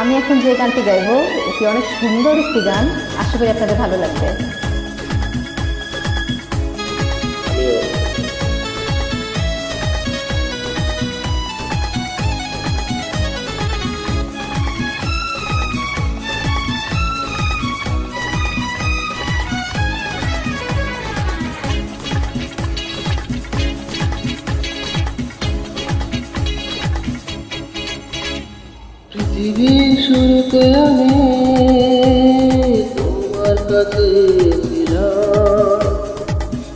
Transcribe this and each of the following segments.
আমি এখন যে গানটি গাইবো এটি অনেক সুন্দর একটি গান, আশা করি আপনাদের ভালো লাগবে। পৃথিবীর শুরুতে আমি তোমার কাছে ছিলাম,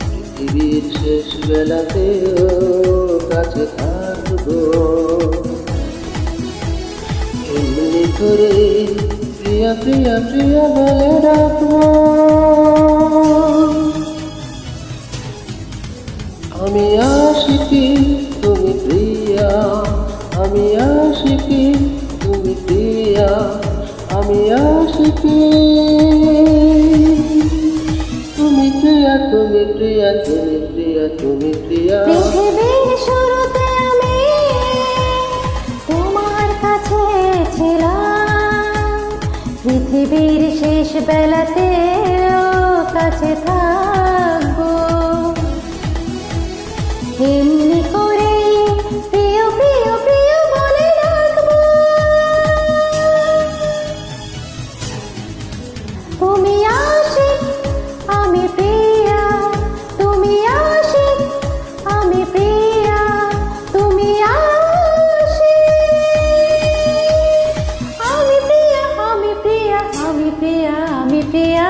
পৃথিবীর শেষ বেলাতেও কাছে থাকবো। এমনি করে প্রিয়া প্রিয়া প্রিয়া বলে রাখবো। আমি আশিকি তুমি প্রিয়া, আমি আশিকি তুমি প্রিয়া, আমি আশিকি তুমি প্রিয়া, তুমি প্রিয়া, তুমি প্রিয়া, তুমি প্রিয়া। পৃথিবীর শুরুতে আমি তোমার কাছে ছিলাম, পৃথিবীর শেষ বেলাতেও কাছে থাকবো। এমনি করে প্রিয় প্রিয় প্রিয় বলে রাখবো। তুমি আশিক আমি প্রিয়া, তুমি আশিক আমি প্রিয়া, তুমি আশিক আমি প্রিয়া, আমি প্রিয়া, আমি প্রিয়া, আমি প্রিয়া।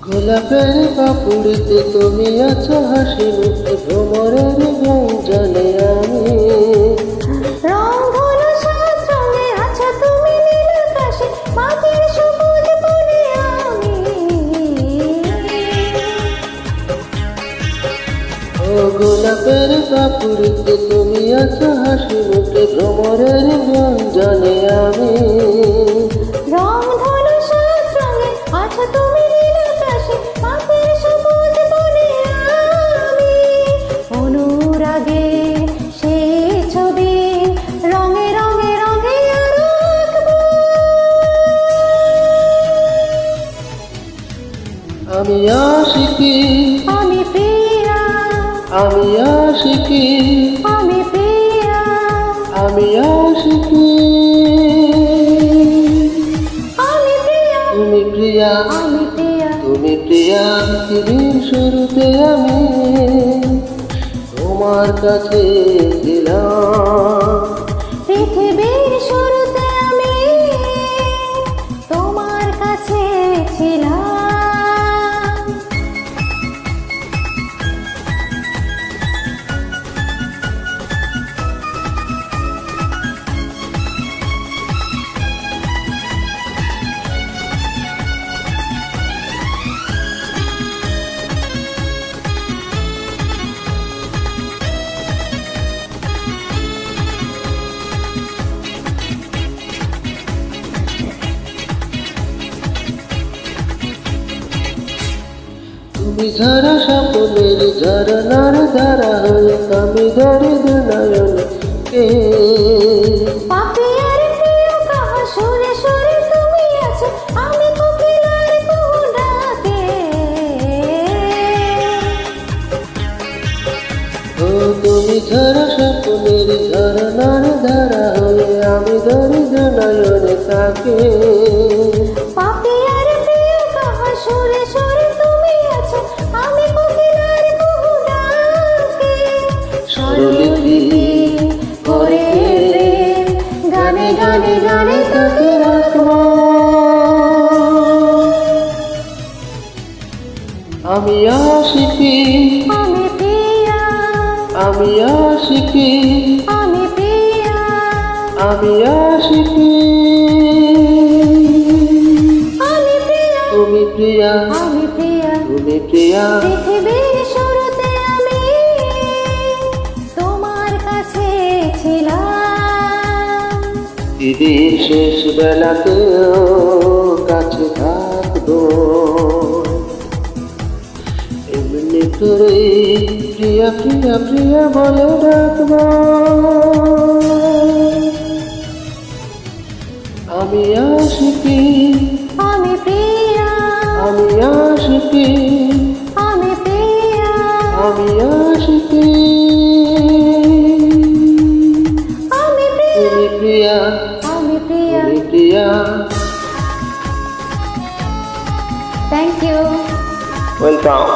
গোলাপের পাপড়িতে তুমি আছো হাসি মুখে, ভ্রমরের জানে আমি। রংধনু সাত রঙে আছো তুমি নীল আকাশে, মাটির সবুজ বনে আমি। ও গোলাপের পাপড়িতে তুমি আছো হাসি মুখে, ভ্রমরের জানে আমি। রংধনু সাত রঙে আছো তুমি নীল আকাশে, মাটির সবুজ বনে আমি। অনুরাগে সেই ছবি রঙে রঙে রঙে রাখবো। আমি আশিকি আমি প্রিয়া, আমি আশিকি আমি প্রিয়া, আমি আশিকি আমি প্রিয়া, তুমি প্রিয়া, আমি প্রিয়া। তুমি প্রিয়া। পৃথিবীর শুরুতে আমি তোমার কাছে ছিলাম, পৃথিবীর শুরুতে আমি তোমার কাছে ছিলাম। তুমি ঝরা স্বপ্নের ঝরনার ধারা হয়ে আমি গরিব নয়ন কে। পাপিয়ার প্রিয় কাহা সুরে সুরে তুমি আছো, আমি কোকিলার কুহু ডাকে। ও তুমি ঝরা স্বপ্নের ঝরনার ধারা হয়ে আমি গরিব নয়ন তাকে। পাপিয়ার প্রিয় কাহা সুরে সুরে তুমি আছো, আমি কোকিলার কুহু ডাকে। স্বরলিপি করে গানে গানে গানে তাকে রাখবো। আমি আশিকি, আমি প্রিয়া, আমি আশিকি, আমি প্রিয়া, তুমি প্রিয়া, আমি প্রিয়া। তুমি প্রিয়া। পৃথিবীর শুরুতে আমি তোমার কাছে ছিলাম, দিদির শেষ বেলাতেও কাছে থাকবো, এমনি করে প্রিয়া প্রিয়া প্রিয়া বলে ডাকবো। আমি আশিকি, আমি প্রিয়া, আমি আশিকি, আমি প্রিয়া, আমি আশিকি, আমি প্রিয়া, তুমি প্রিয়া, আমি প্রিয়া। তুমি প্রিয়া। Thank you. ওয়েলকাম।